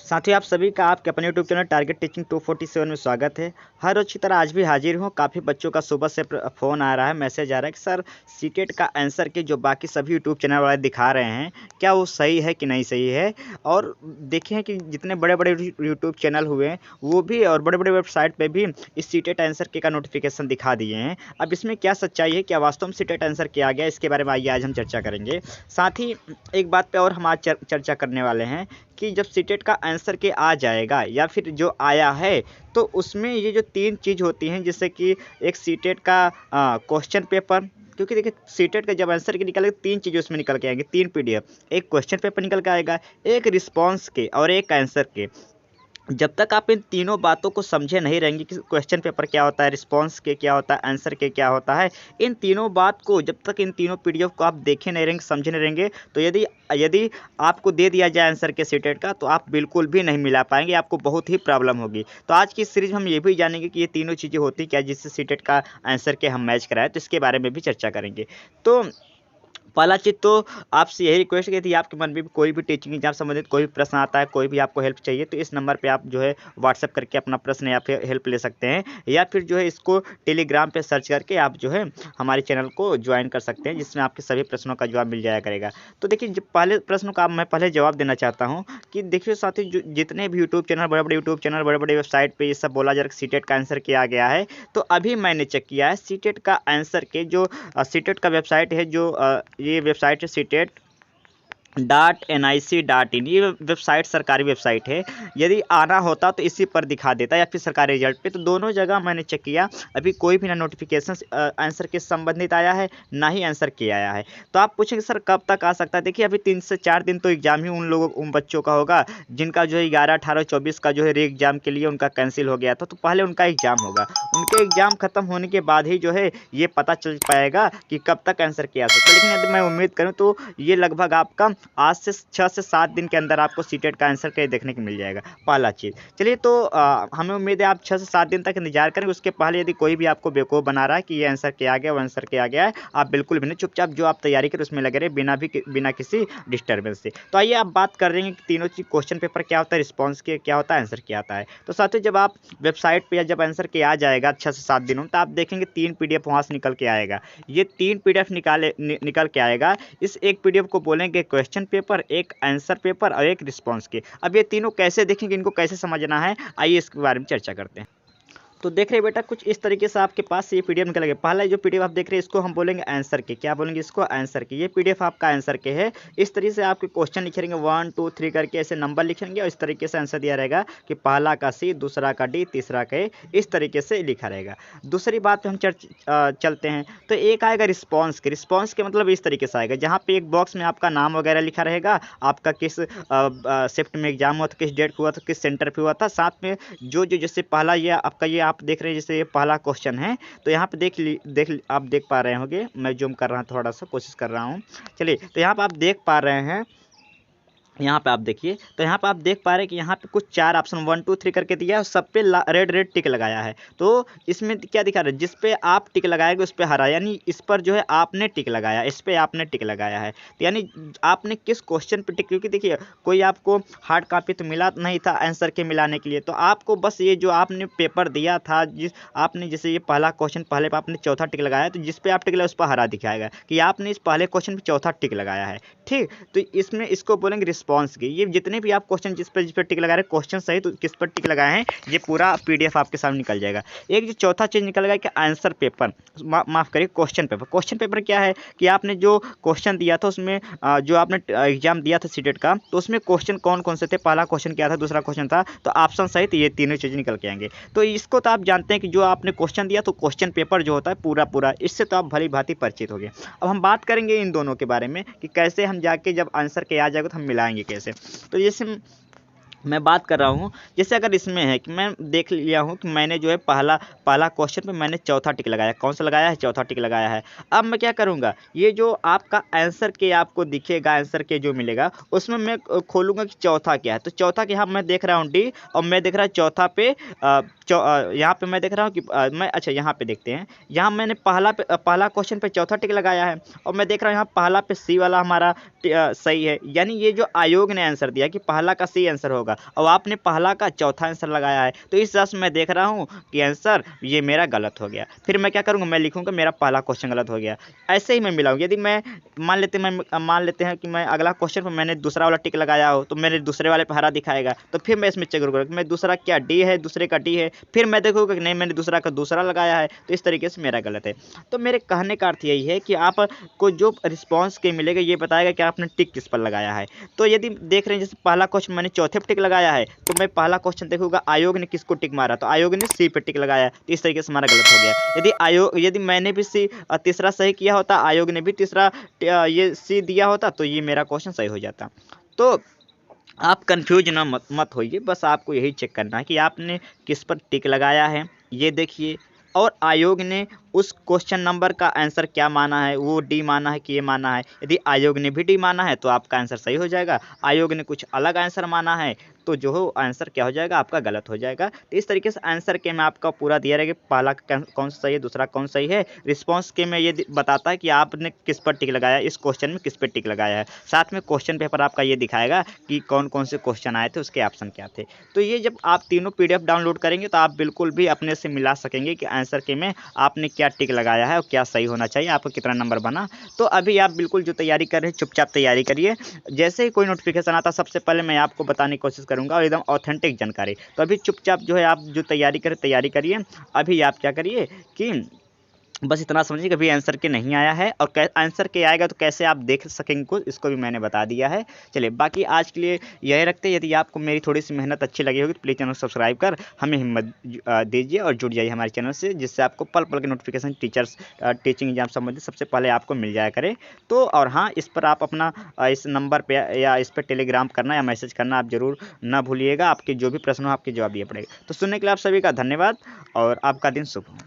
साथ ही आप सभी का आपके अपने यूट्यूब चैनल टारगेट टीचिंग 247 में स्वागत है। हर रोज की तरह आज भी हाजिर हूँ। काफ़ी बच्चों का सुबह से फ़ोन आ रहा है, मैसेज आ रहा है कि सर सीटेट का आंसर के जो बाकी सभी यूट्यूब चैनल वाले दिखा रहे हैं, क्या वो सही है कि नहीं सही है। और देखें कि जितने बड़े बड़े यूट्यूब चैनल हुए हैं वो भी और बड़े बड़े वेबसाइट पर भी इस सीटेट आंसर के का नोटिफिकेशन दिखा दिए हैं। अब इसमें क्या सच्चाई है, क्या वास्तव में सीटेट आंसर किया गया, इसके बारे में आइए आज हम चर्चा करेंगे। साथ ही एक बात पर और हम आज चर्चा करने वाले हैं कि जब सीटेट का आंसर के आ जाएगा या फिर जो आया है तो उसमें ये जो 3 चीज़ होती हैं, जैसे कि एक सीटेट का क्वेश्चन पेपर, क्योंकि देखिए सीटेट का जब आंसर के निकलेगा 3 चीज़ें उसमें निकल के आएंगी, 3 पीडीएफ। एक क्वेश्चन पेपर निकल के आएगा, एक रिस्पॉन्स के और एक आंसर के। जब तक आप इन तीनों बातों को समझे नहीं रहेंगे कि क्वेश्चन पेपर क्या होता है, रिस्पॉन्स के क्या होता है, आंसर के क्या होता है, इन तीनों बात को जब तक इन तीनों पीडीएफ को आप देखे नहीं रहेंगे, समझे नहीं रहेंगे, तो यदि यदि आपको दे दिया जाए आंसर के सीटेट का तो आप बिल्कुल भी नहीं मिला पाएंगे, आपको बहुत ही प्रॉब्लम होगी। तो आज की सीरीज हम ये भी जानेंगे कि ये तीनों चीज़ें होती क्या जिससे सीटेट का आंसर के हम मैच कराएं, तो इसके बारे में भी चर्चा करेंगे। तो पहला चीज़ तो आपसे यही रिक्वेस्ट की थी, आपके मन में भी कोई भी टीचिंग एग्जाम संबंधित कोई भी प्रश्न आता है, कोई भी आपको हेल्प चाहिए, तो इस नंबर पे आप जो है व्हाट्सएप करके अपना प्रश्न या फिर हेल्प ले सकते हैं, या फिर जो है इसको टेलीग्राम पे सर्च करके आप जो है हमारे चैनल को ज्वाइन कर सकते हैं, जिसमें आपके सभी प्रश्नों का जवाब मिल जाया करेगा। तो देखिए, जब पहले प्रश्न का मैं पहले जवाब देना चाहता हूँ कि देखिए साथी, जितने भी यूट्यूब चैनल, बड़े बड़े यूट्यूब चैनल, बड़े बड़े वेबसाइट पर ये सब बोला जा रहा है सीटेट का आंसर किया गया है, तो अभी मैंने चेक किया है सीटेट का आंसर के जो सीटेट का वेबसाइट है, जो ये वेबसाइट है CTET.nic.in, ये वेबसाइट सरकारी वेबसाइट है। यदि आना होता तो इसी पर दिखा देता या फिर सरकारी रिजल्ट पे, तो दोनों जगह मैंने चेक किया, अभी कोई भी ना नोटिफिकेशन आंसर के संबंधित आया है, ना ही आंसर के आया है। तो आप पूछेंगे सर कब तक आ सकता है। देखिए, अभी 3 से 4 दिन तो एग्जाम ही उन बच्चों का होगा जिनका जो है 11, 18, 24 का जो है री एग्जाम के लिए उनका कैंसिल हो गया था, तो पहले उनका एग्जाम होगा। उनके एग्जाम खत्म होने के बाद ही जो है ये पता चल पाएगा कि कब तक आंसर किया सकता है। लेकिन यदि मैं उम्मीद करूँ तो ये लगभग आपका आज से 6 से 7 दिन के अंदर आपको सीटेट का आंसर कहीं देखने को मिल जाएगा, पहला चीज़। चलिए, तो हमें उम्मीद है आप 6 से 7 दिन तक इंतजार करें। उसके पहले यदि कोई भी आपको बेवकूफ़ बना रहा है कि ये आंसर किया आ गया, वो आंसर किया गया है, आप बिल्कुल भी नहीं, चुपचाप जो आप तैयारी करें उसमें लगे रहे, बिना किसी डिस्टर्बेंस से। तो आइए आप बात कर रहे हैं कि तीनों चीज़, क्वेश्चन पेपर क्या होता है, रिस्पॉन्स के क्या होता है, आंसर क्या आता है। तो साथियों, जब आप वेबसाइट पर या जब आंसर के आ जाएगा 6 से 7 दिनों, तो आप देखेंगे 3 पीडीएफ वहाँ से निकल के आएगा। ये 3 पीडीएफ निकल के आएगा। इस एक पीडीएफ को बोलेंगे क्वेश्चन पेपर, एक आंसर पेपर और एक रिस्पॉन्स के। अब ये तीनों कैसे देखेंगे, इनको कैसे समझना है, आइए इसके बारे में चर्चा करते हैं। तो देख रहे हैं बेटा, कुछ इस तरीके से आपके पास ये पीडीएफ निकलेगा। पहला जो पीडीएफ आप देख रहे हैं इसको हम बोलेंगे आंसर के। क्या बोलेंगे इसको? आंसर के। ये पीडीएफ आपका आंसर के है। इस तरीके से आपके क्वेश्चन लिखे रहेंगे 1 2 3 करके, ऐसे नंबर लिखेंगे और इस तरीके से आंसर दिया रहेगा कि पहला का सी, दूसरा का डी, तीसरा का ए, इस तरीके से लिखा रहेगा। दूसरी बात पे हम चलते हैं। तो एक आएगा रिस्पॉन्स के। रिस्पॉन्स के मतलब इस तरीके से आएगा, जहाँ पे एक बॉक्स में आपका नाम वगैरह लिखा रहेगा, आपका किस शिफ्ट में एग्जाम हुआ था, किस डेट को हुआ था, किस सेंटर पे हुआ था, साथ में जो जैसे पहला ये आपका, ये आप देख रहे हैं जैसे पहला क्वेश्चन है, तो यहाँ पे आप देख पा रहे होंगे, मैं जूम कर रहा हूँ, थोड़ा सा कोशिश कर रहा हूँ। चलिए, तो यहाँ पे आप देख पा रहे हैं, यहाँ पे आप देखिए, तो यहाँ पे आप देख पा रहे हैं कि यहाँ पे कुछ 4 ऑप्शन 1 2 3 करके दिया है और सब पे रेड टिक लगाया है। तो इसमें क्या दिखा रहा है, जिस पे आप टिक लगाएंगे उस पे हरा, यानी इस पर जो है आपने टिक लगाया, इस पे आपने टिक लगाया है। तो यानी आपने किस क्वेश्चन पे टिक, क्योंकि देखिए कोई आपको हार्ड कॉपी तो मिला नहीं था आंसर के मिलाने के लिए, तो आपको बस ये जो आपने पेपर दिया था, जिस आपने जैसे ये पहला क्वेश्चन, पहले पे आपने चौथा टिक लगाया, तो जिस पे आप टिक लगाया उस पर हरा दिखाएगा कि आपने इस पहले क्वेश्चन पे चौथा टिक लगाया है। ठीक, तो इसमें इसको बोलेंगे रिस्पॉन्स की। ये जितने भी आप क्वेश्चन जिस पर टिक लगा रहे हैं, क्वेश्चन सही तो किस पर टिक लगाए हैं, ये पूरा पीडीएफ आपके सामने निकल जाएगा। एक जो चौथा चीज निकल गया कि आंसर पेपर, माफ करिए क्वेश्चन पेपर। क्वेश्चन पेपर क्या है कि आपने जो क्वेश्चन दिया था उसमें जो आपने एग्जाम दिया था सीटेट का, तो उसमें क्वेश्चन कौन कौन से थे, पहला क्वेश्चन क्या था, दूसरा क्वेश्चन था, तो ऑप्शन सही तो ये तीनों चीजें निकल के आएंगे। तो इसको तो आप जानते हैं कि जो आपने क्वेश्चन दिया तो क्वेश्चन पेपर जो होता है पूरा, इससे तो आप भली भांति परिचित हो गए। अब हम बात करेंगे इन दोनों के बारे में कि कैसे हम जाके जब आंसर के आ जाएगा तो हम मिलाएंगे कैसे। तो जैसे मैं बात कर रहा हूँ, जैसे अगर इसमें है कि मैं देख लिया हूँ कि मैंने जो है पहला क्वेश्चन पे मैंने चौथा टिक लगाया, कौन सा लगाया है, चौथा टिक लगाया है। अब मैं क्या करूँगा, ये जो आपका आंसर के आपको दिखेगा, आंसर के जो मिलेगा उसमें मैं खोलूँगा कि चौथा क्या है। तो चौथा के यहाँ मैं देख रहा हूँ डी, और मैं देख रहा हूँ चौथा पे यहाँ पे मैं देख रहा हूँ कि मैं, अच्छा यहाँ पे देखते हैं, यहाँ मैंने पहला क्वेश्चन पे चौथा टिक लगाया है, और मैं देख रहा हूँ यहाँ पहला पे सी वाला हमारा सही है, यानी ये जो आयोग ने आंसर दिया कि पहला का सी आंसर होगा। होगा, और आपने पहला का चौथा आंसर लगाया है। तो इस वजह से मैं देख रहा हूँ कि आंसर ये मेरा गलत हो गया। फिर मैं क्या करूँगा, मैं लिखूँगा मेरा पहला क्वेश्चन गलत हो गया। ऐसे ही मैं मिलाऊँ। यदि मैं मान लेते हैं कि मैं अगला क्वेश्चन पर मैंने दूसरा वाला टिक लगाया हो, तो मेरे दूसरे वाले पर हरा दिखाएगा, तो फिर मैं इसमें चेक करूँगा कि मैं दूसरा क्या डी है, दूसरे का डी है, फिर मैं देखूँगा कि नहीं मैंने दूसरा का दूसरा लगाया है, तो इस तरीके से मेरा गलत है। तो मेरे कहने का अर्थ यही है कि आप को जो रिस्पॉन्स के मिलेगा ये बताएगा कि आपने टिक किस पर लगाया है। तो यदि देख रहे हैं जैसे पहला क्वेश्चन मैंने चौथे पर टिक लगाया है, तो मैं पहला क्वेश्चन देखूंगा आयोग ने किसको टिक मारा, तो आयोग ने सी पे टिक लगाया, तो इस तरीके से हमारा गलत हो गया। यदि मैंने भी सी तीसरा सही किया होता, आयोग ने भी तीसरा ये सी दिया होता, तो ये मेरा क्वेश्चन सही हो जाता। तो आप कंफ्यूज ना मत होइए, बस आपको यही चेक करना है कि आपने किस पर टिक लगाया है, ये देखिए, और आयोग ने उस क्वेश्चन नंबर का आंसर क्या माना है, वो डी माना है कि ये माना है। यदि आयोग ने भी डी माना है तो आपका आंसर सही हो जाएगा, आयोग ने कुछ अलग आंसर माना है तो जो हो आंसर क्या हो जाएगा, आपका गलत हो जाएगा। तो इस तरीके से आंसर के में आपका पूरा दिया रहेगा कि पहला कौन सा सही है, दूसरा कौन सही है। रिस्पॉन्स के में ये बताता है कि आपने किस पर टिक लगाया, इस क्वेश्चन में किस पर टिक लगाया है। साथ में क्वेश्चन पेपर आपका ये दिखाएगा कि कौन कौन से क्वेश्चन आए थे, उसके ऑप्शन क्या थे। तो ये जब आप तीनों PDF डाउनलोड करेंगे तो आप बिल्कुल भी अपने से मिला सकेंगे कि आंसर के में आपने क्या टिक लगाया है और क्या सही होना चाहिए, आपको कितना नंबर बना। तो अभी आप बिल्कुल जो तैयारी कर रहे हैं चुपचाप तैयारी करिए। जैसे ही कोई नोटिफिकेशन आता सबसे पहले मैं आपको बताने की कोशिश करूंगा, और एकदम ऑथेंटिक जानकारी। तो अभी चुपचाप जो है आप जो तैयारी करें तैयारी करिए। अभी आप क्या करिए कि बस इतना समझिए कि अभी आंसर के नहीं आया है, और आंसर के आएगा तो कैसे आप देख सकेंगे कुछ, इसको भी मैंने बता दिया है। चलिए बाकी आज के लिए यही रखते हैं। यदि आपको मेरी थोड़ी सी मेहनत अच्छी लगी होगी तो प्लीज़ चैनल सब्सक्राइब कर हमें हिम्मत दीजिए और जुड़ जाइए हमारे चैनल से, जिससे आपको पल पल के नोटिफिकेशन टीचिंग एग्जाम संबंधित सबसे पहले आपको मिल जाया करे। तो और हाँ, इस पर आप अपना इस नंबर पर या इस पर टेलीग्राम करना या मैसेज करना आप ज़रूर ना भूलिएगा। आपके जो भी प्रश्न हो आपके जवाब दिए पड़ेगा। तो सुनने के लिए आप सभी का धन्यवाद और आपका दिन शुभ हो।